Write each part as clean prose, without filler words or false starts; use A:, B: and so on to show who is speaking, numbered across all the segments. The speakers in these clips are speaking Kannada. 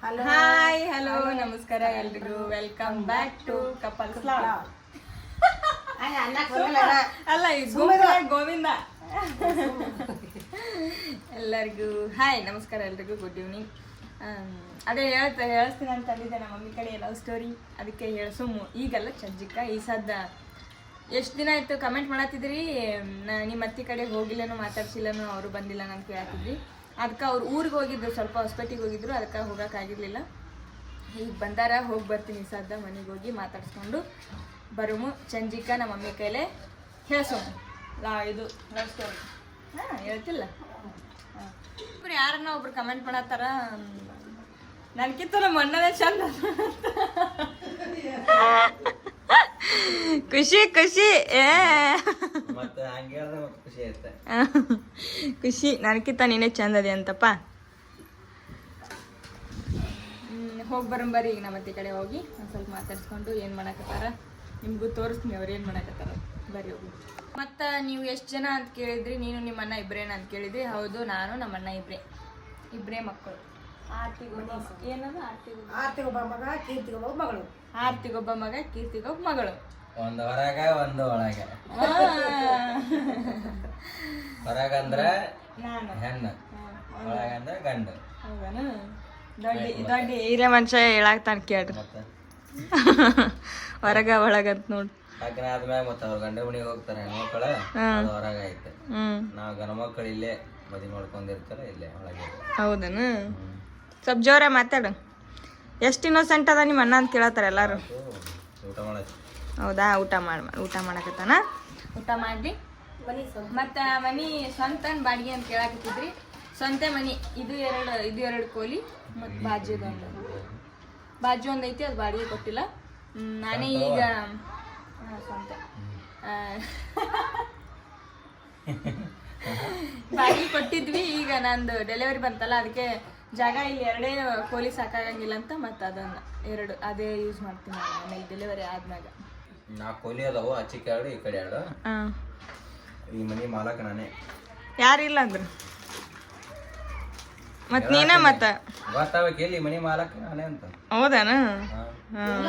A: ಹಾಯ್ ಹಲೋ ನಮಸ್ಕಾರ ಎಲ್ರಿಗೂ welcome back to couples log. ಅಲ್ಲ ಗೋವಿಂದ ಎಲ್ಲರಿಗೂ ಹಾಯ್ ನಮಸ್ಕಾರ ಎಲ್ರಿಗೂ ಗುಡ್ ಈವ್ನಿಂಗ್. ಅದೇ ಹೇಳಿಸ್ತೀನಿ ಅಂತ ಅಂದಿದ್ದೆ ನಮ್ಮ ಮಮ್ಮಿ ಕಡೆ ಲವ್ ಸ್ಟೋರಿ, ಅದಕ್ಕೆ ಸುಮ್ಮು ಈಗೆಲ್ಲ ಚಜ್ಜಿಕ್ಕ ಈ ಸದ್ದ ಎಷ್ಟು ದಿನ ಆಯಿತು ಕಮೆಂಟ್ ಮಾಡತ್ತಿದ್ರಿ, ನಿಮ್ಮ ಅತ್ತಿ ಕಡೆ ಹೋಗಿಲ್ಲನೋ ಮಾತಾಡ್ಸಿಲ್ಲನೋ ಅವರು ಬಂದಿಲ್ಲ ನಾನು ಕೇಳತ್ತಿದ್ರಿ. ಅದಕ್ಕೆ ಅವ್ರು ಊರಿಗೆ ಹೋಗಿದ್ರು, ಸ್ವಲ್ಪ ಹೊಸಪೇಟೆಗೆ ಹೋಗಿದ್ರು, ಅದಕ್ಕೆ ಹೋಗೋಕ್ಕಾಗಿರ್ಲಿಲ್ಲ. ಈಗ ಬಂದಾರ, ಹೋಗಿ ಬರ್ತೀನಿ ಸದ್ದ ಮನೆಗೆ ಹೋಗಿ ಮಾತಾಡ್ಸ್ಕೊಂಡು ಬರೋಮು. ಚಂಜಿಕ ನಮ್ಮ ಮಮ್ಮಿ ಕೈಲೇ ಹೇಳ್ಸೋಮು ಇದು ಲವ್ ಸ್ಟೋರಿ. ಹೇಳ್ತಿಲ್ಲ ಒಬ್ರು ಯಾರನ್ನ ಒಬ್ರು ಕಮೆಂಟ್ ಮಾಡತ್ತಾರ, ನನ್ಕಿಂತ ನಮ್ಮ ಅಣ್ಣನೇ ಚಂದ. ಖುಷಿ ಖುಷಿ ಖುಷಿ ನನ್ಕಿಂತ ನೀನೇ ಚಂದ ಅದೇ ಅಂತಪ್ಪ. ಹೋಗಿ ಬರಂಬರಿ ಈಗ ನಮ್ಮ ಅತ್ತಿ ಕಡೆ ಹೋಗಿ ಒಂದು ಸ್ವಲ್ಪ ಮಾತಾಡ್ಸ್ಕೊಂಡು ಏನು ಮಾಡಕತ್ತಾರ ನಿಮಗೂ ತೋರಿಸ್ತೀನಿ ಅವ್ರು ಏನು ಮಾಡಕತ್ತಾರ. ಬರೀ ಹೋಗಿ. ಮತ್ತು ನೀವು ಎಷ್ಟು ಜನ ಅಂತ ಕೇಳಿದ್ರಿ, ನೀನು ನಿಮ್ಮ ಅಣ್ಣ ಇಬ್ಬರೇನ ಅಂತ ಕೇಳಿದ್ರಿ. ಹೌದು, ನಾನು ನಮ್ಮ ಅಣ್ಣ ಇಬ್ಬರೇ ಮಕ್ಕಳು.
B: ಆರ್ತಿಗೊಬ್ಬ ಮಗ ಕೀರ್ತಿಗೊಬ್ಬ ಮಗಳು.
A: ಆರ್ತಿಗೊಬ್ಬ ಮಗ ಕೀರ್ತಿಗೊಬ್ಬ ಮಗಳು.
C: ಒಂದು ಹೊರಗ ಒಂದು ಒಳಗ. ಹೊರಗಂದ್ರ ಹೆಣ್ಣು, ಒಳಗಂದ್ರ ಗಂಡು.
A: ಹೌದಾನು? ದೊಡ್ಡ ಹಿರಿಯ ಮನುಷ್ಯ ಹೇಳಾಕ್ತಾನ ಕೇಳ್ರಿ. ಹೊರಗ ಒಳಗಂತ ನೋಡಿ
C: ಆದ್ಮ್ಯಾಗ ಮತ್ತ ಅವ್ರ ಗಂಡ ಮನಿಗೆ ಹೋಗ್ತಾರೆ ಹೆಣ್ಮಕ್ಳ, ಅದು ಹೊರಗ ಐತೆ. ನಾವ್ ಗಂಡ ಮಕ್ಕಳು ಇಲ್ಲೇ ಮದಿ ಮಾಡ್ಕೊಂಡಿರ್ತಾರ, ಇಲ್ಲೇ ಒಳಗೆ.
A: ಹೌದನು? ಸ್ವಲ್ಪ ಜೋರ ಮಾತಾಡು. ಎಷ್ಟು ಇನ್ನೋಸೆಂಟ್ ಅದ ನಿಮ್ಮ ಅಣ್ಣ ಅಂತ ಕೇಳತ್ತಾರ ಎಲ್ಲಾರು.
C: ಊಟ ಮಾಡಕ್ಕೆ.
A: ಹೌದಾ? ಊಟ ಮಾಡಕತ್ತಾನ. ಊಟ ಮಾಡ್ರಿ. ಮತ್ತು ಮನಿ ಸ್ವಂತ ಬಾಡಿಗೆ ಅಂತ ಕೇಳಾಕತ್ತಿದ್ರಿ. ಸ್ವಂತ ಮನಿ. ಇದು ಎರಡು ಕೋಲಿ ಮತ್ತು ಬಾಜು ಒಂದು ಐತಿ, ಅದು ಬಾಡಿಗೆ ಕೊಟ್ಟಿಲ್ಲ. ನಾನೇ ಈಗ ಸ್ವಂತ ಬಾಡಿಗೆ ಕೊಟ್ಟಿದ್ವಿ. ಈಗ ನಂದು ಡೆಲಿವರಿ ಬಂತಲ್ಲ, ಅದಕ್ಕೆ ಜಾಗ ಇಲ್ಲಿ ಎರಡೇ ಕೋಲಿ ಸಾಕಾಗಂಗಿಲ್ಲ ಅಂತ ಮತ್ತೆ ಅದನ್ನ ಅದೇ ಯೂಸ್ ಮಾಡ್ತೀನಿ ಆಮೇಲೆ ಡೆಲಿವರಿ ಆದ್ಮ್ಯಾಗ.
C: 4 ಕೋಲಿ ಅದಾವು, ಆಚೆ ಎರಡು ಈ ಕಡೆ ಎರಡು. ಈ ಮನಿ ಮಾಲಕ ನಾನೇ.
A: ಯಾರಿಲ್ಲ ಅಂದ್ರು ಮತ್ ನೀನ ಮತ್ತ
C: ಗೊತ್ತಾಗಬೇಕು ಎಲ್ಲಿ ಮನಿ ಮಾಲಕ ನಾನೇ ಅಂತ.
A: ಹೌದಾನ?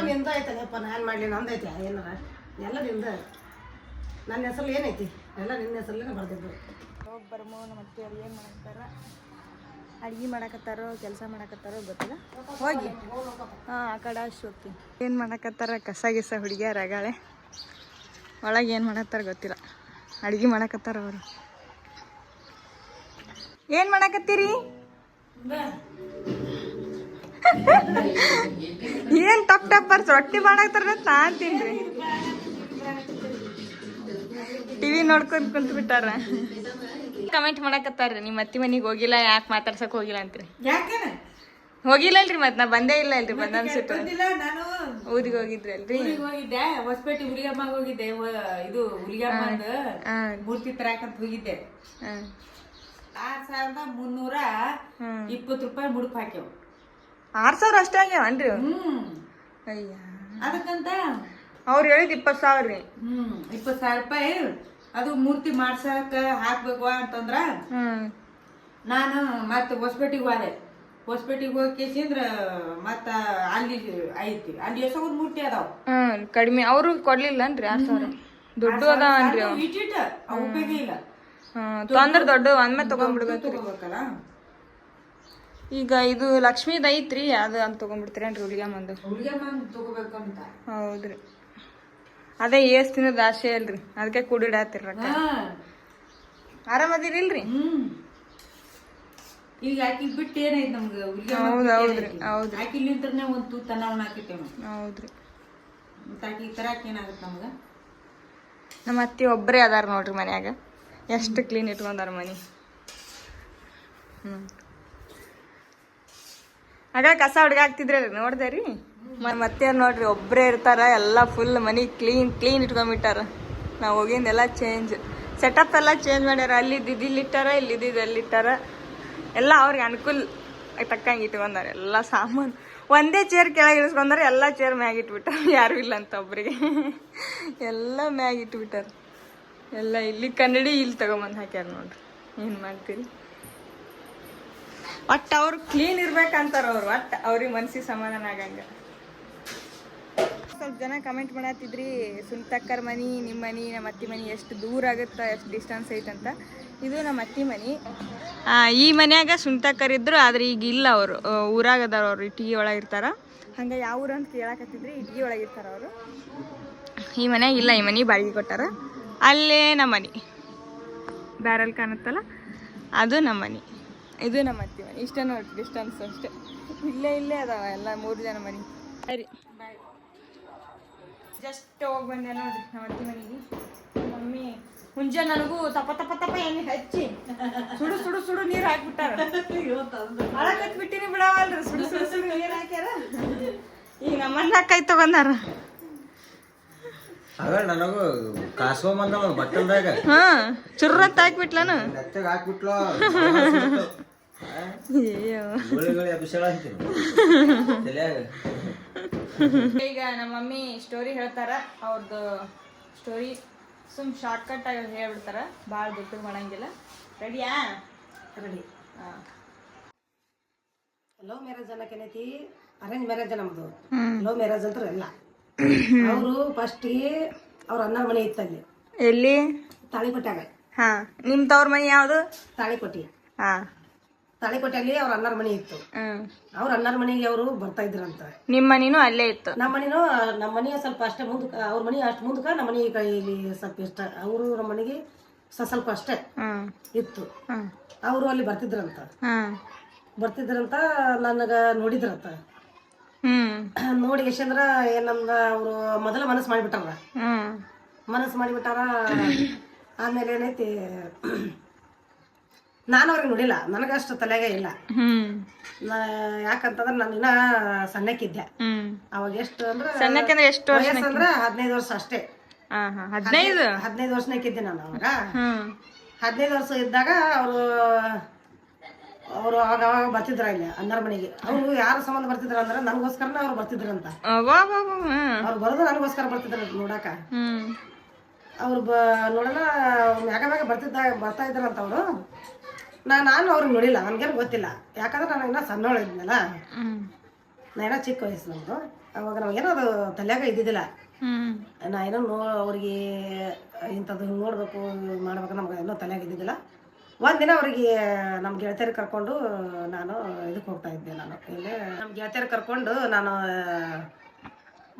B: ನಿಂದ ಐತಲ್ಲಪ್ಪ, ನಾನು ಮಾಡ್ಲಿ ನಂದೈತಿ ಏನಾರ ಎಲ್ಲ ನಿಂದ. ನನ್ನ ಹೆಸರು ಏನೈತಿ ಎಲ್ಲ ನಿನ್ನ ಹೆಸರಲ್ಲೇ ಬರ್ದಿದ್ದು.
A: ಹೋಗಿ ಬರ್ಮೋ. ನಮ್ಮ ಅತ್ತೆ ಅವ್ರು ಏನು ಮಾಡಕತ್ತಾರ, ಅಡ್ಗೆ ಮಾಡಕತ್ತಾರೋ ಕೆಲಸ ಮಾಡಕತ್ತಾರೋ ಗೊತ್ತಿಲ್ಲ. ಹೋಗಿ ಆ ಕಡೆ ಅಷ್ಟು ಹೋಗ್ತೀನಿ. ಏನು ಮಾಡಕತ್ತಾರ, ಕಸ ಗಿಸ ಹುಡುಗಿಯಾರ ಅಗಾಳೆ ಒಳಗೆ ಏನು ಮಾಡತ್ತಾರ ಗೊತ್ತಿಲ್ಲ. ಅಡ್ಗೆ ಮಾಡಕತ್ತಾರ ಅವರು. ಏನು ಮಾಡಕತ್ತೀರಿ? ಏನು ಟಪ್ ರೊಟ್ಟಿ ಮಾಡಕತ್ತಾರ ನಾ ಅಂತೀನ್ರಿ. ಟಿವಿ ನೋಡ್ಕೊಂಡ್ ಕುಂತ ಬಿಟ್ಟಾರ. ಕಮೆಂಟ್ ಮಾಡಕತ್ತಾರ, ನಿಮ್ಮ ಅತ್ತಿ ಮನಿಗೆ ಹೋಗಿಲ್ಲ, ಯಾಕೆ ಮಾತಾಡ್ಸಕ್ ಹೋಗಿಲ್ಲ ಅಂತ್ರಿ. ಹೋಗಿಲ್ಲ ಅಲ್ರಿ, ಮತ್ ನಾ ಬಂದೇ ಇಲ್ಲ ಅಲ್ರಿ. ಬಂದ ಅನ್ಸುತ್ತ
B: ನಾನು
A: ಊರಿಗೆ ಹೋಗಿದ್ರಿ ಅಲ್ರಿ.
B: ಹೋಗಿದ್ದೆ, ಹೊಸಪೇಟೆ ಹುಲಿಗಮ್ಮಗ ಹೋಗಿದ್ದೆ. ಇದು ಹುಲಿಗಮ್ಮ ಮೂರ್ತಿ ತರಾಕಂತ ಹೋಗಿದ್ದೆ. 6,320 ರೂಪಾಯಿ ಮುಡುಕ್ ಹಾಕ್ಯವ.
A: 6,000 ಅಷ್ಟೇ ಆಗ್ಯಾವನ್ರಿ? ಅಯ್ಯ,
B: ಅದಕ್ಕಂತ
A: ಅವ್ರು ಹೇಳಿದ್ 20,000 ರೀ.
B: 20,000 ರೂಪಾಯಿ ಅದು ಮೂರ್ತಿ ಮಾಡ್ಸಕ ಹಾಕ್ಬೇಕು ಅಂತಂದ್ರ ನಾನು ಮತ್ತೆ ಹೊಸಪೇಟೆಗೆ ಹೋದೆ. ಹೊಸಪೇಟೆಗೆ ಹೋಗಿಸಿದ್ರ ಮತ್ತ ಅಲ್ಲಿ ಐತಿ, ಅಲ್ಲಿ ಎಷ್ಟೋ ಮೂರ್ತಿ ಅದಾವ.
A: ಕಡಿಮೆ ಅವ್ರು ಕೊಡ್ಲಿಲ್ಲನ್ರಿ 6,000. ದುಡ್ಡು ಅದಾವನ್ರಿ
B: ಇಟ್ಟಿಟ್ಟ ಉಪಯೋಗ ಇಲ್ಲ.
A: ತೊಂದ್ರೆ ದೊಡ್ಡ ಒಮ್ಮೆ ತಗೊಂಡ್ಬಿಡ್ಬೇಕ್ರಿ. ಈಗ ಇದು ಲಕ್ಷ್ಮೀದ್ ಐತ್ರಿ, ಅದು ಅಂತ ತಗೊಂಡ್ಬಿಡ್ತೀರೇನ್ರಿ? ಹುಲಿಗಮ್ಮಂದು
B: ತಗೋಬೇಕಂತ.
A: ಹೌದ್ರಿ, ಅದೇ ಏಸ್ ತಿನ್ನೋದು ಆಸೆ ಅಲ್ರಿ, ಅದಕ್ಕೆ ಕೂಡಿಡಾತಿರ. ಆರಾಮದಿರಿಲ್ರಿ?
B: ಈಗ ಆಕಿ ಬಿಟ್ಟು ಏನೈತಿ ನಮ್ಗೆ?
A: ಹೌದೌದ್ರಿ, ಹೌದ್ರಿ.
B: ಆಕಿಲಿಂತ್ರನೇ ಒಂದು ತೂತ ನಾವು ಹಾಕಿರ್ತೇವೆ.
A: ಹೌದ್ರಿ.
B: ಮತ್ತೆ ಆಕಿ ತರಾಕ ಏನಾಗುತ್ತೆ ನಮ್ಗ?
A: ನಮ್ಮ ಅತ್ತಿ ಒಬ್ಬರೇ ಅದಾರ ನೋಡ್ರಿ ಮನ್ಯಾಗ. ಎಷ್ಟು ಕ್ಲೀನ್ ಇಟ್ಕೊಂಡಾರ ಮನಿ. ಆಗ ಕಸ ಹುಡುಗಾಕ್ತಿದ್ರಲ್ರಿ, ನೋಡ್ದೆ ರೀ. ಮತ್ತೆ ನೋಡ್ರಿ ಒಬ್ಬರೇ ಇರ್ತಾರ, ಎಲ್ಲ ಫುಲ್ ಮನಿ ಕ್ಲೀನ್ ಇಟ್ಕೊಂಡ್ಬಿಟ್ಟಾರ. ನಾವು ಹೋಗಿಂದೆಲ್ಲ ಚೇಂಜ್, ಸೆಟಪ್ ಎಲ್ಲ ಚೇಂಜ್ ಮಾಡ್ಯಾರ. ಅಲ್ಲಿದ್ದಿದ್ದು ಇಲ್ಲಿಟ್ಟಾರ, ಇಲ್ಲಿದ್ದಿದ್ದು ಅಲ್ಲಿಟ್ಟಾರ. ಎಲ್ಲ ಅವ್ರಿಗೆ ಅನುಕೂಲ ತಕ್ಕಂಗೆ ಇಟ್ಕೊಂಡಾರ ಎಲ್ಲ ಸಾಮಾನು. ಒಂದೇ ಚೇರ್ ಕೆಳಗೆ ಇಳಿಸ್ಕೊಂಡಾರ, ಎಲ್ಲ ಚೇರ್ ಮ್ಯಾಗ ಇಟ್ಬಿಟ್ಟಾರ. ಯಾರು ಇಲ್ಲ ಅಂತ ಒಬ್ರಿಗೆ ಎಲ್ಲ ಮ್ಯಾಗ ಇಟ್ಬಿಟ್ಟಾರ. ಎಲ್ಲ ಇಲ್ಲಿ ಕನ್ನಡಿ ಇಲ್ಲಿ ತಗೊಂಬಂದು ಹಾಕ್ಯಾರ ನೋಡ್ರಿ. ಏನು ಮಾಡ್ತೀರಿ? ಒಟ್ಟು ಅವ್ರು ಕ್ಲೀನ್ ಇರ್ಬೇಕಂತಾರ ಅವ್ರು, ಒಟ್ಟು ಅವ್ರಿಗೆ ಮನ್ಸಿಗೆ ಸಮಾಧಾನ ಆಗಂಗ. ಸ್ವಲ್ಪ ಜನ ಕಮೆಂಟ್ ಮಾಡತ್ತಿದ್ರಿ ಸುಂತಕ್ಕರ್ ಮನಿ ನಿಮ್ಮ ಮನಿ ನಮ್ಮ ಅತ್ತಿ ಮನಿ ಎಷ್ಟು ದೂರ ಆಗುತ್ತೆ, ಎಷ್ಟು ಡಿಸ್ಟೆನ್ಸ್ ಐತಂತ. ಇದು ನಮ್ಮ ಅತ್ತಿ ಮನಿ. ಈ ಮನ್ಯಾಗ ಸುಂತಕ್ಕರ್ ಇದ್ರು, ಆದ್ರೆ ಈಗ ಇಲ್ಲ. ಅವರು ಊರಾಗ ಅದಾರ, ಅವ್ರು ಇಟ್ಟಿಗೆ ಒಳಗಿರ್ತಾರ. ಹಂಗೆ ಯಾವ ಊರು ಅಂತ ಕೇಳಾಕತ್ತಿದ್ರಿ, ಇಟ್ಟಿಗೆ ಒಳಗಿರ್ತಾರ ಅವರು. ಈ ಮನ್ಯಾಗ ಇಲ್ಲ, ಈ ಮನೆ ಬಾಡಿಗೆ ಕೊಟ್ಟಾರ. ಅಲ್ಲೇ ನಮ್ಮ ಮನೆ ಬ್ಯಾರಲ್ ಕಾಣುತ್ತಲ್ಲ, ಅದು ನಮ್ಮ ಮನೆ. ಇದು ನಮ್ಮ ಅತ್ತಿ ಮನೆ. ಇಷ್ಟೇ ನೋಡಿ ಡಿಸ್ಟೆನ್ಸ್ ಅಷ್ಟೇ. ಇಲ್ಲೇ ಅದಾವ ಎಲ್ಲ 3 ಜನ ಮನೆ. ಸರಿ ಬಾಯ್. ಜಸ್ಟ್ ಹೋಗಿ ಬಂದೆ ನೋಡ್ರಿ ನಮ್ಮ ಅತ್ತಿ ಮನೆಗೆ. ಮಮ್ಮಿ ಮುಂಜಾನೆ ನನಗೂ ತಪ್ಪ ಎಣ್ಣೆ ಹಚ್ಚಿ ಸುಡು ನೀರು ಹಾಕ್ಬಿಟ್ಟಾರ. ಅಳಕತ್ಬಿಟ್ಟಿನಿ ಬಿಡವಲ್ರಿ, ಸುಡು ನೀರು ಹಾಕ್ಯಾರ. ಈಗ ನಮ್ಮನ್ನ ಕೈ ತಗೊಂಡಾರ.
C: ನನಗೂ ಕಾಸ್ಕೊಂಬಂದ ಬಟ್ಟಲ್ದಾಗ
A: ಚುರ್ರಂತ ಹಾಕ್ಬಿಟ್ಲಾನು.
C: ನೆತ್ತಾಗ ಹಾಕ್ಬಿಟ್ಲು.
A: ಈಗ ನಮ್ಮ ಮಮ್ಮಿ ಸ್ಟೋರಿ ಹೇಳ್ತಾರ. ಅವ್ರದ್ದು ಸ್ಟೋರಿ ಸುಮ್ ಶಾರ್ಟ್ ಕಟ್ ಆಗಿ ಹೇಳ್ಬಿಡ್ತಾರ, ಭಾಳ ದೊಡ್ಡ ಮಾಡಂಗಿಲ್ಲ. ರೆಡಿಯಾ?
B: ರೆಡಿ. ಲವ್ ಮ್ಯಾರೇಜ್ ಅನ್ನಕೇನೈತಿ, ಅರೇಂಜ್ ಮ್ಯಾರೇಜ್ ನಮ್ದು. ಲವ್ ಮ್ಯಾರೇಜ್ ಅಂತ ಎಲ್ಲ. ಅವರು ಫಸ್ಟಿಗೆ ಅವ್ರ ಅಣ್ಣರ ಮನೆ ಇತ್ತಲ್ಲಿ.
A: ಎಲ್ಲಿ?
B: ತಾಳಿಕೊಟ್ಟಾಗ.
A: ಹಾ, ನಿಮ್ ತವ್ರ ಮನೆ ಯಾವ್ದು?
B: ತಾಳಿಕೊಟ್ಟಿ.
A: ಹಾ,
B: ತಾಳಿಕೊಟ್ಟಲ್ಲಿ ಅವ್ರ ಅಣ್ಣರ ಮನೆ ಇತ್ತು. ಅವ್ರ ಅಣ್ಣರ ಮನೆಗೆ ಅವರು ಬರ್ತಾ ಇದ್ರಂತ.
A: ನಿಮ್ ಮನಿನೂ ಅಲ್ಲೇ ಇತ್ತು?
B: ನಮ್ಮ ಮನೆಯ ಸ್ವಲ್ಪ ಅಷ್ಟೇ ಮುಂದಕ್ಕೆ, ಅವ್ರ ಮನೆ ಅಷ್ಟು ಮುಂದಕ್ಕೆ, ನಮ್ಮ ಮನೆ ಇಲ್ಲಿ ಸ್ವಲ್ಪ ಇಷ್ಟ. ಅವರು ನಮ್ಮ ಮನೆಗೆ ಸ್ವಲ್ಪ ಅಷ್ಟೇ ಇತ್ತು. ಅವರು ಅಲ್ಲಿ ಬರ್ತಿದ್ರಂತ. ನನಗ ನೋಡಿದ್ರಂತ. ನೋಡಿ ಎಷ್ಟಂದ್ರ ಏನಂದ, ಅವರು ಮೊದಲ ಮನಸ್ಸು ಮಾಡಿಬಿಟ್ಟಾರ. ಆಮೇಲೆ ಏನೈತಿ, ನಾನು ಅವ್ರಿಗೆ ನೋಡಿಲ್ಲ, ನನಗಷ್ಟು ತಲೆಗೆ ಇಲ್ಲ. ಯಾಕಂತಂದ್ರೆ ನಾನು ಇನ್ನ ಸಣ್ಣಕ್ಕಿದ್ದೆ ಅವಾಗ. ಎಷ್ಟು ಅಂದ್ರೆ ವಯಸ್ಸಂದ್ರ 15 ವರ್ಷ ಅಷ್ಟೇ. 15 ವರ್ಷನಕ್ಕಿದ್ದೆ ನಾನು ಅವಾಗ. 15 ವರ್ಷ ಇದ್ದಾಗ ಅವರು ಅವಾಗ ಬರ್ತಿದ್ರ ಇಲ್ಲಿ ಅಣ್ಣರ ಮನೆಗೆ. ಅವ್ರು ಯಾರ ಸಂಬಂಧ ಬರ್ತಿದ್ರ ಅಂದ್ರೆ ನನಗೋಸ್ಕರನ ಅವ್ರು ಬರ್ತಿದ್ರಂತ. ಅವ್ರು ಬರೋದು ನನಗೋಸ್ಕರ ಬರ್ತಿದ್ರ ನೋಡಾಕ. ಅವ್ರು ನೋಡೋಣ ಮ್ಯಾಗ ಬರ್ತಾ ಇದ್ರಂತ ಅವರು. ನಾನು ಅವ್ರಿಗೆ ನೋಡಿಲ್ಲ, ನನ್ಗೇನು ಗೊತ್ತಿಲ್ಲ. ಯಾಕಂದ್ರೆ ನಾನು ಇನ್ನೂ ಸಣ್ಣವಳು ಇದ್ನಲ್ಲ, ನಾ ಚಿಕ್ಕ ವಯಸ್ಸು ನಮ್ದು. ಅವಾಗ ನಮಗೇನೋ ಅದು ತಲೆಯಾಗ ಇದ್ದಿದ್ದಿಲ್ಲ. ನಾ ಏನೋ ಅವ್ರಿಗೆ ಇಂಥದ್ದು ಹಿಂಗೆ ನೋಡ್ಬೇಕು ಮಾಡ್ಬೇಕು ನಮ್ಗೆ ಏನೋ ತಲೆಯಾಗ ಇದ್ದಿದ್ದಿಲ್ಲ. ಒಂದಿನ ಅವ್ರಿಗೆ ನಮ್ಮ ಗೆಳತಿಯರಿಗೆ ಕರ್ಕೊಂಡು ನಾನು ಇದಕ್ಕೆ ಹೋಗ್ತಾ ಇದ್ದೆ. ನಾನು ಇಲ್ಲಿ ನಮ್ಮ ಗೆಳತಿಯರಿಗೆ ಕರ್ಕೊಂಡು ನಾನು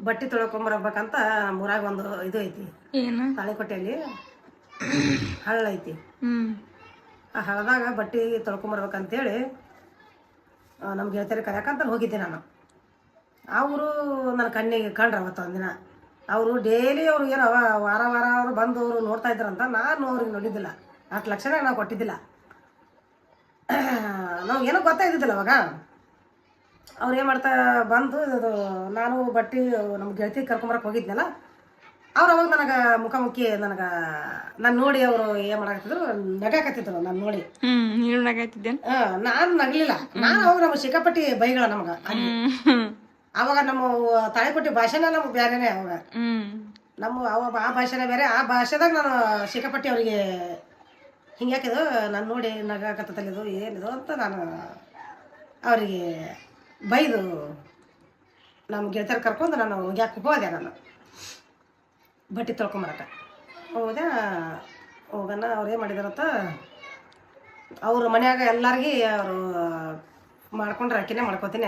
B: ಬಟ್ಟೆ ತೊಳ್ಕೊಂಬರ್ಬೇಕಂತ ಊರಾಗ ಒಂದು ಇದು ಐತಿ, ತಾಳಿಕೊಟ್ಟೆಯಲ್ಲಿ ಹಳ್ಳ ಐತಿ. ಆ ಹಳ್ಳದಾಗ ಬಟ್ಟೆ ತೊಳ್ಕೊಂಬರ್ಬೇಕಂತೇಳಿ ನಮ್ಮ ಗೆಳತಿಯರಿಗೆ ಕರೆಯಕಂತ ಹೋಗಿದ್ದೆ ನಾನು. ಅವರು ನನ್ನ ಕಣ್ಣಿಗೆ ಕಂಡ್ರು ಅವತ್ತು ಒಂದಿನ. ಅವರು ಡೈಲಿ ಅವ್ರು ಏನೋ ವಾರ ಅವರು ಬಂದು ಅವರು ನೋಡ್ತಾ ಇದ್ರಂತ. ನಾನು ಅವ್ರಿಗೆ ನೋಡಿದ್ದಿಲ್ಲ, ಅಷ್ಟು ಲಕ್ಷಣ ನಾವು ಕೊಟ್ಟಿದ್ದಿಲ್ಲ. ನಾವು ಏನೋ ಗೊತ್ತಾಗಿದ್ದಿಲ್ಲ ಅವಾಗ. ಅವ್ರು ಏನು ಮಾಡ್ತಾ ಬಂದು ಇದು ನಾನು ಬಟ್ಟೆ ನಮ್ಮ ಗೆಳತಿ ಕರ್ಕೊಂಬರಕ್ಕೆ ಹೋಗಿದ್ನಲ್ಲ, ಅವ್ರು ಅವಾಗ ನನಗೆ ಮುಖಾಮುಖಿ ನಾನು ನೋಡಿ ಅವರು ಏನು ಮಾಡಾಕತ್ತಿದ್ರು, ನಗಾಕತ್ತಿದ್ರು ನಾನು ನೋಡಿ. ನಾನು ನಗಲಿಲ್ಲ. ನಾನು ಅವಾಗ ನಮ್ಗೆ ಸಿಕ್ಕಾಪಟ್ಟಿ ಬೈಗಳ ನಮ್ಗೆ. ಅವಾಗ ನಮ್ಮ ತಾಳಿಕೊಟ್ಟಿ ಭಾಷೆನ ನಮ್ಗೆ ಬೇರೆನೇ. ಅವಾಗ ಅವಾಗ ಆ ಭಾಷೆನೇ ಬೇರೆ. ಆ ಭಾಷೆದಾಗ ನಾನು ಸಿಕ್ಕಾಪಟ್ಟಿ ಅವರಿಗೆ ಹಿಂಗೆ ಹಾಕಿದ್ದು, ನಾನು ನೋಡಿ ನಗಾಕತ್ತಲ್ಲಿದ್ದು ಏನಿದು ಅಂತ ನಾನು ಅವರಿಗೆ ಬೈದು ನಮ್ಮ ಗೆಳತಿಯರು ಕರ್ಕೊಂಡು ನಾನು ಹೋಗ್ಯಾಕೆ ಹೋದೆ. ನಾನು ಬಟ್ಟೆ ತೊಳ್ಕೊಂಬರಕ್ಕೆ ಹೋಗೋಣ. ಅವ್ರು ಏನು ಮಾಡಿದಾರಂತ, ಅವ್ರ ಮನ್ಯಾಗ ಎಲ್ಲರಿಗೆ ಅವರು ಮಾಡ್ಕೊಂಡ್ರೆ ಆಕಿನೇ ಮಾಡ್ಕೊತೀನಿ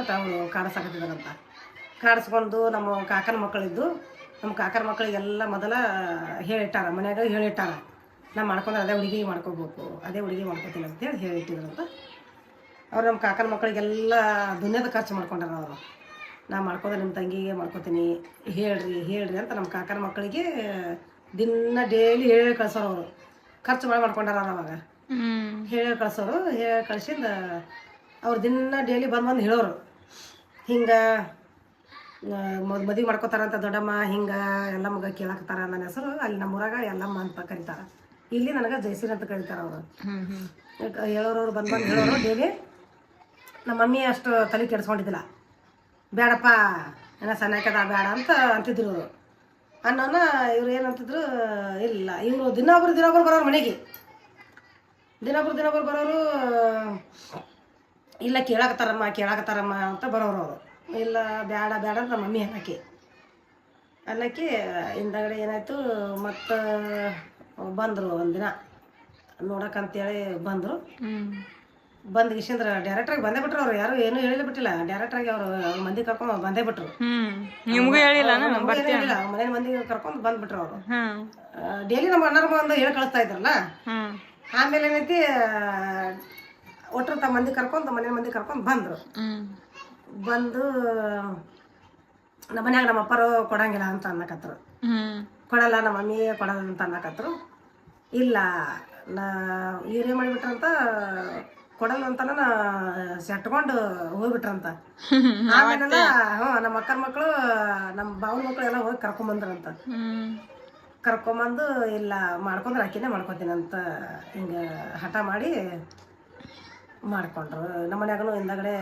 B: ಅಂತ ಅವರು ಕಾಡಿಸಾಕತ್ತಿದಾರಂತ. ಕಾಡಿಸ್ಕೊಂಡು ನಮ್ಮ ಕಾಕನ ಮಕ್ಕಳಿದ್ದು, ನಮ್ಮ ಕಾಕನ ಮಕ್ಕಳಿಗೆಲ್ಲ ಮೊದಲ ಹೇಳಿಟ್ಟಾರ, ಮನ್ಯಾಗ ಹೇಳಿಟ್ಟಾರ, ನಾ ಮಾಡ್ಕೊಂಡ್ರೆ ಅದೇ ಹುಡುಗಿ ಮಾಡ್ಕೋಬೇಕು, ಅದೇ ಹುಡುಗಿ ಮಾಡ್ಕೊತೀನಿ ಅಂತೇಳಿ ಹೇಳಿಟ್ಟಿದ್ರಂತ. ಅವ್ರು ನಮ್ಮ ಕಾಕನ ಮಕ್ಕಳಿಗೆಲ್ಲ ದುನಿಯಾದ ಖರ್ಚು ಮಾಡ್ಕೊಂಡಾರ. ಅವರು ನಾ ಮಾಡ್ಕೊಂಡ್ರೆ ನಿಮ್ಮ ತಂಗಿಗೆ ಮಾಡ್ಕೊತೀನಿ, ಹೇಳ್ರಿ ಅಂತ ನಮ್ಮ ಕಾಕನ ಮಕ್ಕಳಿಗೆ ದಿನ ಡೈಲಿ ಹೇಳಿ ಕಳ್ಸೋರು. ಅವರು ಖರ್ಚು ಮಾಡ್ಕೊಂಡಾರ. ಅವಾಗ ಹೇಳಿ ಕಳ್ಸೋರು. ಹೇಳಿ ಕಳ್ಸಿಂದ ಅವ್ರು ದಿನ ಡೈಲಿ ಬಂದು ಹೇಳೋರು, ಹಿಂಗೆ ಮದುವೆ ಮಾಡ್ಕೋತಾರಂತ ದೊಡ್ಡಮ್ಮ, ಹಿಂಗೆ ಎಲ್ಲಮ್ಮ ಕೇಳಾಕ್ತಾರ. ನನ್ನ ಹೆಸರು ಅಲ್ಲಿ ನಮ್ಮೂರಾಗ ಎಲ್ಲಮ್ಮ ಅಂತ ಕರೀತಾರೆ. ಇಲ್ಲಿ ನನಗೆ ಜಯಶ್ರೀ ಅಂತ ಕರೀತಾರೆ. ಅವರು ಹೇಳೋರು ಬಂದು ಹೇಳೋರು ಡೈಲಿ. ನಮ್ಮ ಮಮ್ಮಿ ಅಷ್ಟು ತಲೆ ಕೆಡಿಸ್ಕೊಂಡಿದ್ದಿಲ್ಲ. ಬೇಡಪ್ಪ ಏನೋ ಸಣ್ಣಕದ ಬೇಡ ಅಂತ ಅಂತಿದ್ರು ಅವರು. ಅನ್ನೋನ ಇವ್ರು ಏನಂತಿದ್ರು, ಇಲ್ಲ ಇವರು ದಿನೊಬ್ರು ಬರೋರು ಮನೆಗೆ. ದಿನೊಬ್ರು ಬರೋರು.
D: ಇಲ್ಲ ಕೇಳಾಕತ್ತಾರಮ್ಮ ಅಂತ ಬರೋರು ಅವರು. ಇಲ್ಲ ಬೇಡ ಬೇಡ ಅಂತ ನಮ್ಮ ಮಮ್ಮಿ ಅನ್ನಕ್ಕೆ ಹಿಂದಗಡೆ ಏನಾಯ್ತು ಮತ್ತು ಬಂದರು ಒಂದಿನ ನೋಡಕ್ಕಂತೇಳಿ ಬಂದರು. ಬಂದು ಗಿಶಂದ್ರ ಡೈರೆಕ್ಟ್ರಾಗಿ ಬಂದೇ ಬಿಟ್ರು ಅವ್ರು. ಯಾರು ಏನೂ ಹೇಳಿಲ್ಲ ಬಿಟ್ಟಿಲ್ಲ, ಡೈರೆಕ್ಟ್ರಾಗಿ ಅವರು ಮಂದಿ ಕರ್ಕೊಂಡು ಬಂದೇ ಬಿಟ್ರು.
A: ನಿಮಗೂ ಹೇಳಿಲ್ಲ
D: ಹೇಳಿಲ್ಲ, ಮನೆ ಮಂದಿ ಕರ್ಕೊಂಡು ಬಂದ್ಬಿಟ್ರು ಅವರು. ಡೈಲಿ ನಮ್ಮ ಅಣ್ಣರ ಬಂದು ಹೇಳಿ ಕಳಿಸ್ತಾ ಇದ್ರಲ್ಲ. ಆಮೇಲೆ ಏನೈತಿ ಒಟ್ಟರು ತಮ್ಮ ಮಂದಿ ಕರ್ಕೊಂಡು ಮನೆ ಮಂದಿ ಕರ್ಕೊಂಡು ಬಂದರು. ಬಂದು ನಮ್ಮ ಮನ್ಯಾಗ ನಮ್ಮ ಅಪ್ಪರು ಕೊಡಂಗಿಲ್ಲ ಅಂತ ಅನ್ನಕತ್ರು. ಕೊಡಲ್ಲ ನಮ್ಮ ಮಮ್ಮಿ ಕೊಡಲ್ಲ ಅಂತ ಅನ್ನಕತ್ರು. ಇಲ್ಲ ಇವ್ರು ಏನು ಮಾಡಿಬಿಟ್ರಂತ ಕೊಡಲ್ಲ ಅಂತಾನ ಸೆಟ್ಕೊಂಡು ಹೋಗ್ಬಿಟ್ರಂತ. ಆಮೇಲೆ ನಮ್ಮ ಅಕ್ಕನ ಮಕ್ಕಳು ನಮ್ಮ ಬಾವನ ಮಕ್ಕಳು ಎಲ್ಲ ಹೋಗಿ ಕರ್ಕೊಂಬಂದ್ರಂತ. ಕರ್ಕೊಂಬಂದು ಇಲ್ಲ ಮಾಡ್ಕೊಂಡ್ರೆ ಆಕಿನೇ ಮಾಡ್ಕೊತೀನಿ ಅಂತ ಹಿಂಗೆ ಹಠ ಮಾಡಿ ಮಾಡ್ಕೊಂಡ್ರು. ನಮ್ಮ ಮನ್ಯಾಗನು ಹಿಂದಗಡೆ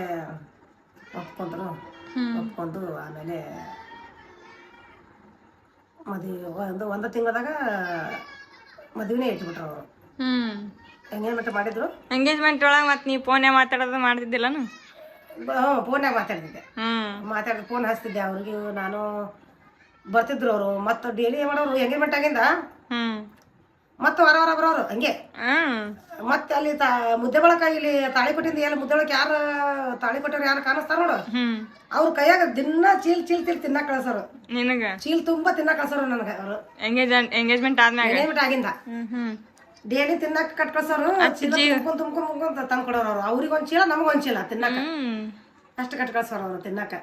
D: ಒಪ್ಕೊಂಡು ಆಮೇಲೆ ಮದುವೆ ಒಂದು ತಿಂಗಳದಾಗ ಮದುವೆನೇ ಇಟ್ಬಿಟ್ರು ಅವರು. ಎಂಗೇಜ್ಮೆಂಟ್ ಮಾಡಿದ್ರು.
A: ಎಂಗೇಜ್ಮೆಂಟ್ ಒಳಗೆ ಮತ್ತೆ ನೀವು ಫೋನ್ಯಾಗ ಮಾತಾಡೋದು ಮಾಡ್ತಿದ್ದಿಲ್ಲನು?
D: ಫೋನ್ಯಾಗ ಮಾತಾಡ್ತಿದ್ದೆ. ಫೋನ್ ಹಚ್ತಿದ್ದೆ ಅವ್ರಿಗೆ. ನಾನು ಬರ್ತಿದ್ರು ಅವರು. ಮತ್ತು ಡೈಲಿ ಏನು ಮಾಡೋರು ಎಂಗೇಜ್ಮೆಂಟ್ ಆಗಿಂದ ಮತ್ತೆ ವಾರ ಬರೋರು ಹಂಗೆ. ಮತ್ತೆ ಅಲ್ಲಿ ಮುದ್ದೆ ಬಳಕ ಇಲ್ಲಿ ತಾಳಿ ಕೊಟ್ಟಿಂದ ಎಲ್ಲ ಮುದ್ದೆ ಒಳಗೆ ಯಾರು ತಾಳಿ ಕೊಟ್ಟವ್ರು ಯಾರು ಕಾಣಿಸ್ತಾರ ನೋಡು, ಅವ್ರ ಕೈಯಾಗ ದಿನ ಚೀಲ್ ತಿನ್ನಕ್ ಕಳ್ಸೋರು.
A: ನಿನಗ
D: ಚೀಲ್ ತುಂಬಾ ತಿನ್ನಕ್ ಕಳ್ಸೋರು ನನಗೆ. ಅವರು
A: ಎಂಗೇಜ್ಮೆಂಟ್
D: ಆಗಿಂದ ಡೈಲಿ ತಿನ್ನಕ್ ಕಟ್ ಕಳ್ಸೋರು. ತುಂಬ್ಕೊಂಡ್ ತಂದ್ ಕೊಡೋರು ಅವ್ರು. ಅವ್ರಿಗೆ ಒಂದ್ ಚೀಲ ನಮಗೊಂದ್ ಚೀಲ ತಿನ್ನಕ ಅಷ್ಟು ಕಟ್ ಕಳ್ಸೋರು ಅವ್ರು ತಿನ್ನಕ.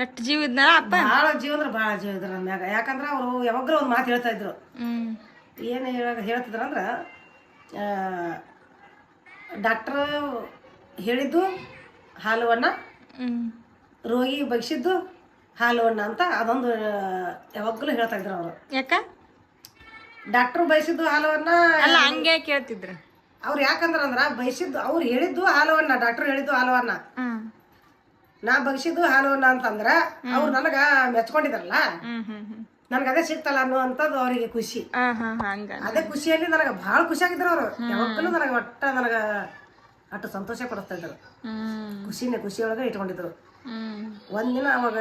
A: ಎಷ್ಟು ಜೀವ ಇದ್ನ ಅಪ್ಪ?
D: ಭಾಳ ಜೀವ ಅಂದ್ರೆ ಭಾಳ ಜೀವ ಇದ್ರು ನಮ್ಯಾಗ. ಯಾಕಂದ್ರೆ ಅವರು ಯಾವಾಗ್ಲೂ ಒಂದು ಮಾತು ಹೇಳ್ತಾ ಇದ್ರು. ಏನು ಹೇಳ್ತಿದ್ರು ಅಂದ್ರೆ ಡಾಕ್ಟ್ರ್ ಹೇಳಿದ್ದು ಹಾಲು ಅನ್ನ, ರೋಗಿ ಬಗ್ಸಿದ್ದು ಹಾಲು ಅನ್ನ ಅಂತ ಅದೊಂದು ಯಾವಾಗಲೂ ಹೇಳ್ತಾ ಇದ್ರು ಅವರು.
A: ಯಾಕ
D: ಡಾಕ್ಟ್ರು ಬಯಸಿದ್ದು ಹಾಲು ಅನ್ನ
A: ಅಲ್ಲ ಹಂಗೆ ಕೇಳ್ತಿದ್ರು
D: ಅವ್ರು. ಯಾಕಂದ್ರ ಬಯಸಿದ್ದು ಅವ್ರು ಹೇಳಿದ್ದು ಹಾಲು ಅನ್ನ, ಡಾಕ್ಟ್ರು ಹೇಳಿದ್ದು ಹಾಲು ಅನ್ನ, ನಾ ಬಗ್ಸಿದ್ದು ಹಾಲು ಅನ್ನ ಅಂತಂದ್ರ ಅವ್ರು ನನಗ ಮೆಚ್ಕೊಂಡಿದ್ರಲ್ಲ, ನನ್ಗ ಅದೇ ಸಿಕ್ತಲ್ಲ ಅನ್ನುವಂಥದ್ದು ಅವರಿಗೆ ಖುಷಿ. ಅದೇ ಖುಷಿಯಲ್ಲಿ ನನಗೆ ಭಾಳ ಖುಷಿ ಆಗಿದ್ರು ಅವರು. ಯಾವಾಗಲೂ ನನಗೆ ನನಗ ಅಷ್ಟು ಸಂತೋಷ ಪಡಿಸ್ತಾ ಇದ್ರು. ಖುಷಿಯೊಳಗೆ ಇಟ್ಕೊಂಡಿದ್ರು. ಒಂದಿನ ಅವಾಗ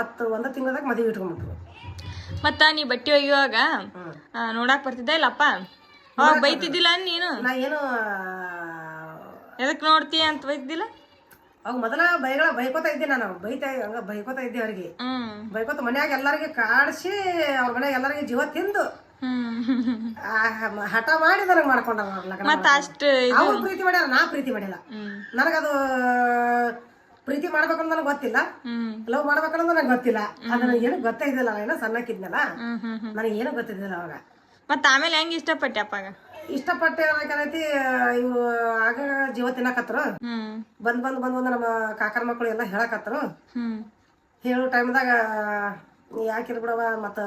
D: ಮತ್ತು ಒಂದು ತಿಂಗಳದಾಗ ಮದುವೆ ಇಟ್ಕೊಂಡ್ಬಿಟ್ರು.
A: ಮತ್ತ ನೀ ಬಟ್ಟೆ ಒಯ್ಯುವಾಗ ನೋಡಾಕ್ ಬರ್ತಿದ್ದ ಇಲ್ಲಪ್ಪ? ಅವಾಗ ಬೈತಿದ್ದಿಲ್ಲ ನೀನು?
D: ನಾ ಏನು
A: ಎದಕ್ ನೋಡ್ತೀಯ ಅಂತ ಬೈತಿದ್ದಿಲ್ಲ?
D: ಅವಾಗ ಮೊದಲ ಬೈಕೋತಾ ಇದ್ದೆ ನಾನು. ಬೈಕೋತಾ ಇದ್ದೆ ಅವ್ರಿಗೆ. ಬೈಕೋತ ಮನ್ಯಾಗ ಎಲ್ಲರಿಗೆ ಕಾಡಿಸಿ ಅವ್ರ ಮನ್ಯಾಗ ಎಲ್ಲರಿಗೆ ಜೀವ ತಿಂದು ಹಠ ಮಾಡಿ ನನಗೆ ಮಾಡ್ಕೊಂಡ. ಅವ್ರು ಪ್ರೀತಿ ಮಾಡ್ಯಾರ, ನಾ ಪ್ರೀತಿ ಮಾಡಿಲ್ಲ. ನನಗದು ಪ್ರೀತಿ ಮಾಡ್ಬೇಕಂದ್ರೆ ನನಗೆ ಗೊತ್ತಿಲ್ಲ, ಲವ್ ಮಾಡ್ಬೇಕನ್ನೋದು ನನಗೆ ಗೊತ್ತಿಲ್ಲ. ಅದು ಏನು ಗೊತ್ತಾಯ್ದಿಲ್ಲ. ಏನೋ ಸಣ್ಣಕ್ಕಿದ್ನಲ್ಲ, ನನಗೇನು ಗೊತ್ತಿದ್ದಿಲ್ಲ ಅವಾಗ.
A: ಮತ್ತ ಆಮೇಲೆ ಹೆಂಗ್ ಇಷ್ಟಪಟ್ಟೆ ಅಪ್ಪಾಗ?
D: ಇಷ್ಟಪಟ್ಟೆ ಅನ್ನಕೈತಿ. ಇವು ಆಗ ಜೀವ ತಿನ್ನಕತ್ರು. ಬಂದ್ ನಮ್ಮ ಕಾಕರ ಮಕ್ಕಳು ಎಲ್ಲ ಹೇಳಕತ್ರು. ಹೇಳೋ ಟೈಮ್ದಾಗ ಯಾಕಿರ್ ಬಿಡವ ಮತ್ತ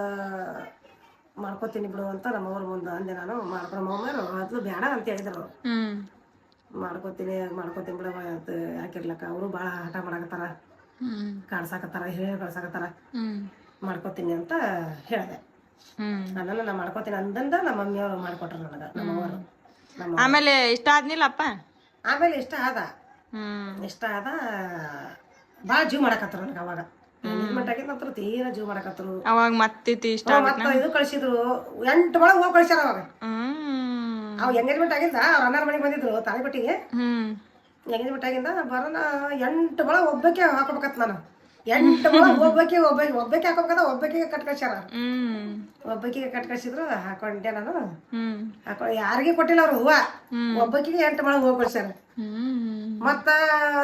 D: ಮಾಡ್ಕೋತೀನಿ ಬಿಡು ಅಂತ ನಮ್ಮವ್ರ ಮುಂದೆ ಅಂದೆ ನಾನು. ನಮ್ಮವ್ರು ಮೊದ್ಲು ಬೇಡ ಅಂತ ಹೇಳಿದ್ರು. ಮಾಡ್ಕೋತೀನಿ ಬಿಡವ ಅಂತ ಯಾಕಿರ್ಲಕ್ಕ. ಅವರು ಭಾಳ ಹಠ ಮಾಡಕತ್ತಾರ, ಕಾಡ್ಸಾಕತ್ತಾರ, ಹೇಳಿ ಕಳ್ಸಾಕತ್ತಾರ. ಮಾಡ್ಕೋತೀನಿ ಅಂತ ಹೇಳಿದೆ. ನಾನು ನಾ ಮಾಡ್ಕೋತೀನಿ ಅಂದಂದ ನಮ್ಮ ಮಮ್ಮಿಯವರು ಮಾಡ್ಕೊಟ್ರು ನನಗ, ನಮ್ಮವರು.
A: ಆಮೇಲೆ ಇಷ್ಟ ಆದ್ನಿಲ್ಲ ಅಪ್ಪ?
D: ಆಮೇಲೆ ಇಷ್ಟ ಆದ ಭಾಳ ಜೀವ ಮಾಡಕತ್ರು ನನಗೆ. ಅವಾಗ ಎಂಗೇಜ್ಮೆಂಟ್ ಆಗಿದ್ದಂತ್ರ ತೀರಾ ಜೀವ ಮಾಡಕತ್ರು.
A: ಅವಾಗ ಮತ್ತೆ ಇಷ್ಟ
D: ಇದು ಕಳ್ಸಿದ್ರು. 8 ಒಳಗೆ ಹೋಗಿ ಕಳ್ಸ್ಯಾರ ಅವಾಗ. ಅವ್ ಎಂಗೇಜ್ಮೆಂಟ್ ಆಗಿಂದ ಅವ್ರ ಅಣ್ಣರ ಮನೆಗೆ ಬಂದಿದ್ರು ತಾಳಿಪಟ್ಟಿಗೆ. ಎಂಗೇಜ್ಮೆಂಟ್ ಆಗಿಂದ ಬರೋಣ 8 ಒಳಗೆ ಒಬ್ಬಕ್ಕೆ ಹಾಕೋಬೇಕತ್ ನಾನು. 8 ಒಳಗೆ ಒಬ್ಬಕ್ಕೆ ಹಾಕೋಬೇಕಂದ ಒಬ್ಬಕ್ಕೆ ಕಟ್ ಕಳ್ಸ್ಯಾರ. ಒಬ್ಬಕ್ಕೆ ಕಟ್ ಕಳ್ಸಿದ್ರು, ಹಾಕೊಂಡೆ ನಾನು. ಯಾರಿಗೆ ಕೊಟ್ಟಿಲ್ಲ ಅವ್ರು ಹೂವ. ಒಬ್ಬಕ್ಕೆ 8 ಒಳಗೆ ಹೋಗಿ ಕಳ್ಸ್ಯಾರ. ಮತ್ತ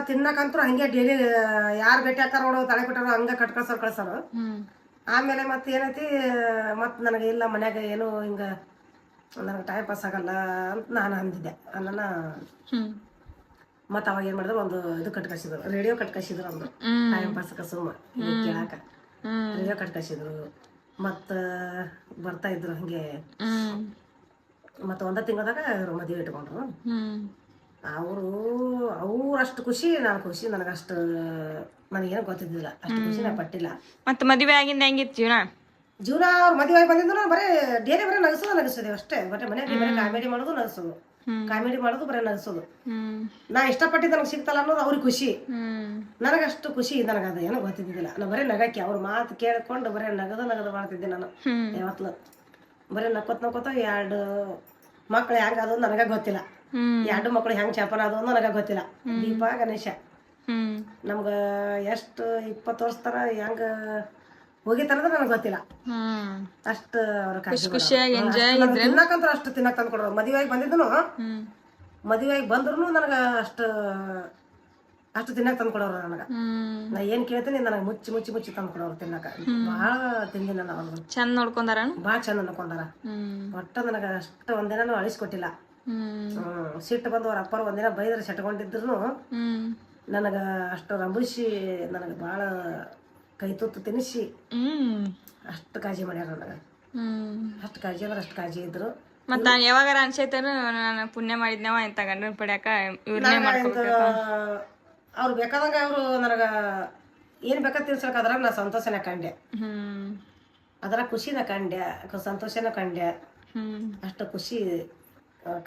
D: ತಿನ್ನಕಂತ್ರು ಹಂಗೆ ಡೈಲಿ ಯಾರು ಭೇಟಿ ಹಾಕಾರ ನೋಡೋ ತಲೆ ಕೊಟ್ಟಾರ ಹಂಗ ಕಟ್ ಕಳ್ಸೋರು. ಆಮೇಲೆ ಮತ್ತೆ ಏನೈತಿ, ಮತ್ ನನಗೆ ಇಲ್ಲ ಮನ್ಯಾಗ ಏನು ಹಿಂಗ ನನಗೆ ಟೈಮ್ ಪಾಸ್ ಆಗಲ್ಲ ಅಂತ ನಾನು ಅಂದಿದ್ದೆ. ನನ್ನ ಮತ್ತ ಅವಾಗ ಏನ್ ಮಾಡಿದ್ರು, ಒಂದು ಇದು ಕಟ್ ಕಳ್ಸಿದ್ರು, ರೇಡಿಯೋ ಕಟ್ ಕಳ್ಸಿದ್ರು. ಒಂದು ಟೈಮ್ ಪಾಸ್ ಸುಮ್ಮ ಕೇಳಾಕ ರೇಡಿಯೋ ಕಟ್ ಕಳ್ಸಿದ್ರು. ಮತ್ತ ಬರ್ತಾ ಇದ್ರು ಹಂಗೆ. ಮತ್ತ 1 ತಿಂಗಳದಾಗ ಮದುವೆ ಇಟ್ಕೊಂಡ್ರು. ಅವ್ರಷ್ಟು ಖುಷಿ, ನಾನು ಖುಷಿ. ನನಗಷ್ಟು ನನಗೇನು ಗೊತ್ತಿದ್ದಿಲ್ಲ, ಅಷ್ಟು ಖುಷಿ ನಾ ಪಟ್ಟಿಲ್ಲ.
A: ಮತ್ತೆ ಮದುವೆ ಆಗಿಂದ ಹೆಂಗಿತ್ತು
D: ಜೀವನ? ಅವ್ರ ಮದುವೆ ಆಗಿ ಬಂದಿದ್ರು ಬರೀ ಡೈಲಿ ಬರೀ ನಗಿಸೋದೇವು ಅಷ್ಟೇ. ಬರೀ ಮನೆಯಲ್ಲಿ ಬರೀ ಕಾಮಿಡಿ ಮಾಡೋದು ನಗಿಸೋದು. ಕಾಮಿಡಿ ಮಾಡೋದು ಬರೀ ನಗಿಸೋದು. ನಾ ಇಷ್ಟಪಟ್ಟಿದ್ದು ನನಗೆ ಸಿಗ್ತಲ್ಲ ಅನ್ನೋದು ಅವ್ರಿಗೆ ಖುಷಿ. ನನಗಷ್ಟು ಖುಷಿ ನನಗದು ಏನೋ ಗೊತ್ತಿದ್ದಿಲ್ಲ. ನಾ ಬರೀ ನಗಕ್ಕೆ ಅವ್ರ ಮಾತು ಕೇಳ್ಕೊಂಡು ಬರೀ ನಗದ ಮಾಡ್ತಿದ್ದೆ ನಾನು ಯಾವತ್ಲು. ಬರೀ ನಕ್ಕೋತ 2 ಮಕ್ಳು ಹೆಂಗ ಅದು ನನಗ ಗೊತ್ತಿಲ್ಲ. 2 ಮಕ್ಳು ಹೆಂಗ್ ಚಾಪನ ಅದು ನನಗ ಗೊತ್ತಿಲ್ಲ. ದೀಪ ಗಣೇಶ ನಮ್ಗ ಎಷ್ಟು 20 ವರ್ಷ ತರ ಹೆಂಗ ಹೋಗಿತ್ತನ್ನೋದು ನನಗೆ ಗೊತ್ತಿಲ್ಲ. ಅಷ್ಟು ಅವ್ರ ತಿನ್ನಕಂತ ಅಷ್ಟು ತಿನ್ನಕ್ ತಂದು ಕೊಡೋರು. ಮದುವೆಯಾಗಿ ಬಂದಿದ್ದನು ಮದುವೆಯಾಗಿ ಬಂದ್ರು ನನಗ ಅಷ್ಟು ತಿನ್ನಕ್ ತಂದು ಕೊಡೋರು. ನನಗ ನಾ ಏನ್ ಕೇಳ್ತೀನಿ ನನಗೆ ಮುಚ್ಚಿ ತಂದು ಕೊಡೋರು ತಿನ್ನಕ. ಭಾಳ ತಿಂದಿನ ನಾನು.
A: ಚಂದ ನೋಡ್ಕೊಂಡಾರ,
D: ಭಾಳ ಚಂದ ನೋಡ್ಕೊಂಡಾರ. ಒಟ್ಟ ನನಗ ಅಷ್ಟು ಒಂದಿನ ಅಳಿಸ್ಕೊಟ್ಟಿಲ್ಲ. ಸಿಟ್ಟು ಬಂದು ಅವ್ರ ಅಪ್ಪರು ಒಂದಿನ ಬೈದ್ರೆ ಸೆಟ್ಕೊಂಡಿದ್ರು ನನಗ ಅಷ್ಟು ರಂಬಿಸಿ ನನಗ ಭಾಳ ಕೈ ತುತ್ತು ತಿನ್ನಿಸಿ ಅಷ್ಟು ಕಾಳಜಿ ಮಾಡ್ಯಾರ ನನಗ. ಅಷ್ಟು ಕಾಳಜಿ ಅಂದ್ರೆ ಅಷ್ಟು ಕಾಳಜಿ ಇದ್ರು.
A: ಮತ್ತ ನಾನು ಯಾವಾಗಾರ ಅನ್ಸೈತೇನು ನಾನು ಪುಣ್ಯ ಮಾಡಿದ್ನವ ಇಂತ ಗಂಡನ ಪಡ್ಯಾಕ ಇವ್ರನ್ನೇ ಮಾಡ್ಕೋಬೇಕು.
D: ಅವ್ರು ಬೇಕಾದಂಗ ಅವರು ನನಗ ಏನ್ ಬೇಕಾದ ತಿನ್ಸಕ್ ಅದ್ರಾಗ ನಾ ಸಂತೋಷನ ಕಂಡೆ. ಅದರ ಖುಷಿನ ಕಂಡೆ, ಸಂತೋಷನ ಕಂಡೆ. ಅಷ್ಟು ಖುಷಿ.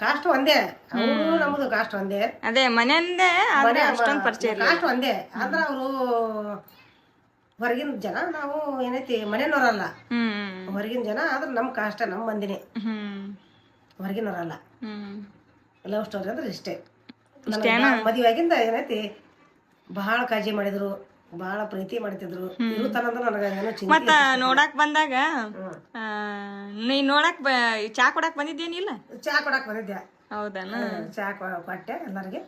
D: ಕಾಸ್ಟ್ ಒಂದೇ, ಅವರು ನಮ್ದು ಕಾಸ್ಟ್ ಒಂದೇ.
A: ಅದೇ ಮನೆಯಂದೇ ಅಷ್ಟೊಂದು ಪರಿಚಯ ಇಲ್ಲ.
D: ಕಾಸ್ಟ್ ಒಂದೇ ಅಂದ್ರ ಅವರು ಹೊರಗಿನ ಜನ, ನಾವು ಏನೈತಿ ಮನೆಯವ್ರಲ್ಲ. ಹೊರಗಿನ ಜನ ಆದ್ರೆ ನಮ್ ಕಾಷ್ಟ ನಮ್ ಮಂದಿನೇ, ಹೊರಗಿನವ್ರಲ್ಲ. ಲವ್ ಸ್ಟೋರಿ ಅಂದ್ರೆ ಇಷ್ಟೇ. ಮದುವೆ ಆಗಿಂದ ಏನೈತಿ ಬಹಳ ಕಾಳಜಿ ಮಾಡಿದ್ರು, ಬಹಳ ಪ್ರೀತಿ ಮಾಡ್ತಿದ್ರು. ಇರುತ್ತಾನಂದ್ರೆ ನನಗ
A: ಮತ್ತ ನೋಡಾಕ್ ಬಂದಾಗ ನೀ ನೋಡಾಕ್ ಚಾ ಕೊಡಾಕ್ ಬಂದಿದ್ದೇನಿಲ್ಲ?
D: ಚಾ ಕೊಡಾಕ್ ಬಂದಿದ್ದೆ.
A: ಹೌದಾನ?
D: ಚಾ ಕೊಟ್ಟೆ ಎಲ್ಲರಿಗೆ.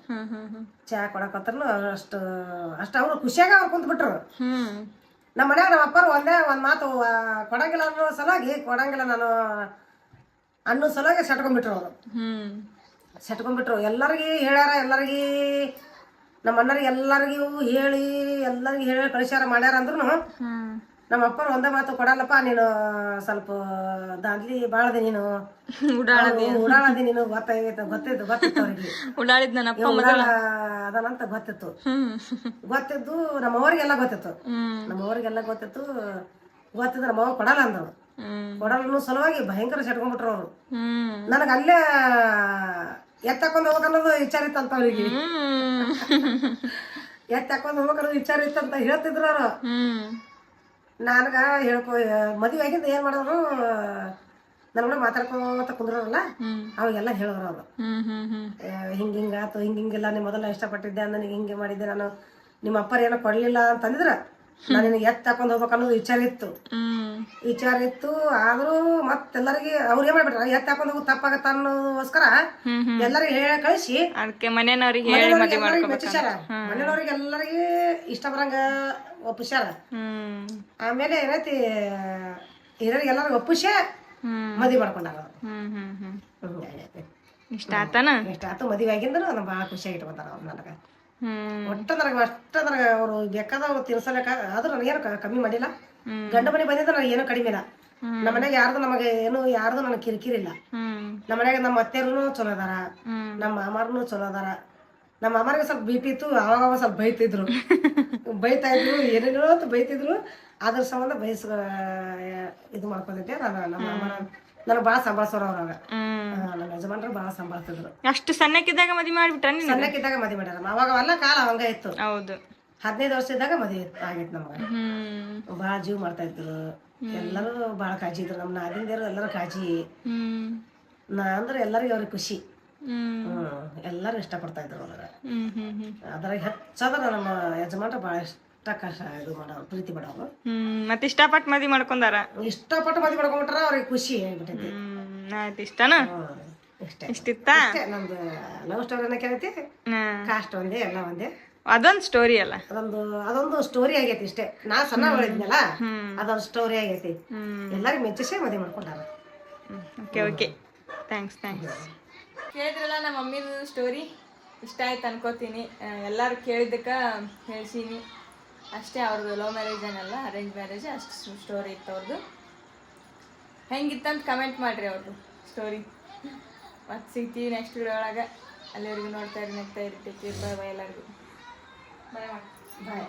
D: ಚಾ ಕೊಡಾಕತ್ರನು ಅಷ್ಟು ಅವ್ರು ಖುಷಿಯಾಗ ಅವ್ರು ಕುಂತ್ ಬಿಟ್ರು. ನಮ್ಮ ಮನ್ಯಾಗ ನಮ್ಮ ಅಪ್ಪರು ಒಂದ್ ಮಾತು ಕೊಡಂಗಿಲ್ಲ ಅನ್ನೋ ಸಲುವಾಗಿ, ಕೊಡಂಗಿಲ್ಲ ನಾನು ಅನ್ನೋ ಸಲುವಾಗಿ ಸೆಟ್ಕೊಂಡ್ಬಿಟ್ರು ಅವರು. ಸೆಟ್ಕೊಂಡ್ಬಿಟ್ರು. ಎಲ್ಲರಿಗೂ ಹೇಳ್ಯಾರ, ಎಲ್ಲರಿಗೂ ನಮ್ಮ ಅಣ್ಣರಿಗೆ ಎಲ್ಲರಿಗೂ ಹೇಳಿ ಕಳಿಸ್ಯಾರ ಮಾಡ್ಯಾರ ಅಂದ್ರು ನಮ್ಮ ಅಪ್ಪರು ಒಂದೇ ಮಾತು ಕೊಡಲ್ಲಪ್ಪ, ನೀನು ಸ್ವಲ್ಪ ದಾಂದ್ಲಿ ಬಾಳದೆ, ನೀನು ಉಡಾಳದಿ, ನೀನು ಗೊತ್ತಿತ್ತು ಅವ್ರಿಗೆ. ಅದನಂತ ಗೊತ್ತಿದ್ದು ನಮ್ಮವ್ರಿಗೆಲ್ಲ ಗೊತ್ತಿತ್ತು. ಗೊತ್ತಿದ್ದು ನಮ್ಮವ್ವ ಕೊಡಲ್ಲ ಅಂದಳು. ಕೊಡಲ್ಲ ಸಲುವಾಗಿ ಭಯಂಕರ ಸೆಟ್ಕೊಂಡ್ಬಿಟ್ರು ಅವ್ರು. ನನಗ ಅಲ್ಲೇ ಎತ್ತಾಕೊಂಡ್ ಹೋಗ್ಬೇಕನ್ನೋದು ವಿಚಾರ ಇತ್ತಂತ ಅವ್ರಿಗೆ. ಎತ್ತಾಕೊಂಡ್ ಹೋಗ್ಬೇಕನ್ನೋದು ವಿಚಾರ ಇತ್ತಂತ ಹೇಳ್ತಿದ್ರು ಅವ್ರು. ನನಗ ಮದುವೆ ಆಗಿಂದ ಏನ್ ಮಾಡೋರು, ನನ್ಗೂಡ ಮಾತಾಡ್ಕೋತ ಕುಂದ್ರಲ್ಲ, ಅವಾಗೆಲ್ಲ ಹೇಳಿದ್ರು ಅವ್ರು. ಹಿಂಗಾತು, ಹಿಂಗಿಲ್ಲ, ನೀ ಮೊದಲ ಇಷ್ಟಪಟ್ಟಿದ್ದೆ, ನನಗೆ ಹಿಂಗೆ ಮಾಡಿದ್ದೆ, ನಾನು ನಿಮ್ಮ ಅಪ್ಪರ ಏನೋ ಕೊಡ್ಲಿಲ್ಲ ಅಂತಂದಿದ್ರ ನಾನು ನಿನಗೆ ಎತ್ತಾಕೊಂಡ್ ಹೋಗ್ಬೇಕು ಅನ್ನೋದು ವಿಚಾರ ಇತ್ತು. ಆದ್ರೂ ಮತ್ತೆಲ್ಲರಿಗೆ ಅವ್ರು ಏನ್ ಮಾಡ್ಬಿಟ್ರ, ಎತ್ತಾಕೊಂಡ್ ಹೋಗೋದು ತಪ್ಪಾಗತ್ತ ಅನ್ನೋದಕ್ಕೋಸ್ಕರ ಎಲ್ಲರಿಗೆ ಹೇಳ ಕಳಿಸಿ
A: ಅದಕ್ಕೆ ಮನೆಯವ್ರಿಗೆ
D: ಮೆಚ್ಚಾರ. ಮನೆಯವ್ರಿಗೆ ಎಲ್ಲರಿಗೆ ಇಷ್ಟ ಬರಂಗ ಒಪ್ಪಿಸ್ಯಾರ. ಆಮೇಲೆ ಏನೈತಿ ಹಿರಿಯರಿಗೆ ಎಲ್ಲರಿಗೂ ಒಪ್ಪಿಸೇ ಮದುವೆ ಮಾಡ್ಕೊಂಡಾರ.
A: ಇಷ್ಟ ಆತು
D: ಮದುವೆ ಆಗಿಂದ್ರು ನನಗೆ ಭಾಳ ಖುಷಿಯಾಗಿ ಇಟ್ಕೊಂತಾರ ಅವ್ರು. ನನಗೆ ನನಗೆ ಅವ್ರು ಬೇಕಾದವ್ರು ತಿನ್ಸಲಕ್ಕ, ಆದ್ರೂ ನನಗೇನು ಕಮ್ಮಿ ಮಾಡಿಲ್ಲ. ಗಂಡ ಮನೆ ಬಂದಿದ್ದು ನನಗೆ ಏನೂ ಕಡಿಮೆ ಇಲ್ಲ. ನಮ್ಮ ಮನೆಗೆ ಯಾರ್ದು ನನಗೆ ಕಿರಿಕಿರಿ ಇಲ್ಲ. ನಮ್ಮ ಮನೆಗೆ ನಮ್ಮ ಅತ್ತೆಯರು ಚಲೋ ಅದಾರ, ನಮ್ಮ ಮಾಮಾರ್ನು ಚಲೋ ಅದಾರ. ನಮ್ಮ ಮಾಮಾರಿಗೆ ಸ್ವಲ್ಪ BP ಇತ್ತು, ಅವಾಗ ಸ್ವಲ್ಪ ಬೈತಾ ಇದ್ರು, ಏನೇನೋ ಬೈತಿದ್ರು. ಅದ್ರ ಸಂಬಂಧ ಇದು ಮಾಡ್ಕೊಂಡಿದ್ದೆ ನಾನು. ನಮ್ಮ ಮಾಮಾರ ನನಗೆ ಭಾಳ ಸಂಭಾಳಿಸೋರು ಅವ್ರಾಗ. ನಮ್ಮ ಯಜಮಾನ್ರು ಭಾಳ ಸಂಭಾಳಿಸಿದ್ರು.
A: ಅಷ್ಟು ಸಣ್ಣಕ್ಕಿದ್ದಾಗ ಮದುವೆ ಮಾಡ್ಬಿಟ್ಟ?
D: ಸಣ್ಣಕ್ಕಿದ್ದಾಗ ಮದುವೆ ಮಾಡ್ಯಾರ. ಅವಾಗ ಎಲ್ಲ ಕಾಲ ಅವಂಗ ಇತ್ತು.
A: ಹೌದು,
D: 15 ವರ್ಷ ಇದ್ದಾಗ ಮದುವೆ ಆಗೈತಿ ನಮ್ಗೆ. ಭಾಳ ಜೀವ ಮಾಡ್ತಾ ಇದ್ರು. ಎಲ್ಲರೂ ಭಾಳ ಕಾಳಜಿ ಇದ್ರು. ನಮ್ಮ ನಾದಿಂದೇರು ಎಲ್ಲರೂ ಕಾಳಜಿ. ನಾ ಅಂದ್ರೆ ಎಲ್ಲರಿಗೂ ಅವ್ರಿಗೆ ಖುಷಿ. ಎಲ್ಲರೂ ಇಷ್ಟಪಡ್ತಾ ಇದ್ರು ಅವ್ರ. ಅದ್ರಾಗ ಹೆಚ್ಚಾದ್ರ ನಮ್ಮ ಯಜಮಾನ್ರ ಭಾಳ ಇದು ಮಾಡೋರು, ಪ್ರೀತಿ ಮಾಡೋರು.
A: ಮತ್ತೆ ಇಷ್ಟಪಟ್ಟು ಮದುವೆ ಮಾಡ್ಕೊಂಡಾರ?
D: ಇಷ್ಟಪಟ್ಟು ಮದುವೆ ಮಾಡ್ಕೊಂಡ್ಬಿಟ್ರ ಅವ್ರಿಗೆ ಖುಷಿ ಆಗ್ಬಿಟ್ಟೈತಿ.
A: ಇಷ್ಟನಾ? ಇಷ್ಟಿತ್ತಾ
D: ನಮ್ದು ಲವ್ ಸ್ಟೋರಿನ ಕೇಳೈತಿ. ಕಾಸ್ಟ್ ಒಂದೇ, ಎಲ್ಲ ಒಂದೇ.
A: ಅದೊಂದು ಸ್ಟೋರಿ ಅಲ್ಲ,
D: ಅದೊಂದು ಸ್ಟೋರಿ ಆಗೈತಿ ಇಷ್ಟೇ. ನಾ ಸಣ್ಣ ಹೇಳಿದ್ನಲ್ಲ, ಅದೊಂದು ಸ್ಟೋರಿ ಆಗೈತಿ. ಎಲ್ಲರಿಗೂ ಮೆಚ್ಚಿಸೇ ಮದುವೆ ಮಾಡ್ಕೊಂಡಾರ.
A: Okay, thanks. ಕೇಳಿದ್ರಲ್ಲ ನಮ್ಮ ಮಮ್ಮಿದು ಸ್ಟೋರಿ. ಇಷ್ಟ ಆಯ್ತು ಅನ್ಕೋತೀನಿ. ಎಲ್ಲರೂ ಕೇಳಿದ್ದಕ್ಕೆ ಹೇಳ್ಸೀನಿ ಅಷ್ಟೇ. ಅವ್ರದ್ದು ಲವ್ ಮ್ಯಾರೇಜ್ ಏನಲ್ಲ, ಅರೇಂಜ್ ಮ್ಯಾರೇಜ್. ಅಷ್ಟು ಸ್ಟೋರಿ ಇತ್ತು ಅವ್ರದ್ದು. ಹೆಂಗಿತ್ತಂತ ಕಮೆಂಟ್ ಮಾಡಿರಿ ಅವ್ರದ್ದು ಸ್ಟೋರಿ. ಮತ್ತು ಸಿಗ್ತೀವಿ ನೆಕ್ಸ್ಟ್ ವಿಡಿಯೋ ಒಳಗೆ. ಅಲ್ಲಿವರೆಗೂ ನೋಡ್ತಾ ಇರಿ, ನಗ್ತಾ ಇರಿ. Take care. ಬಾಯ್ ಎಲ್ಲರಿಗೂ. ಬಾಯ್.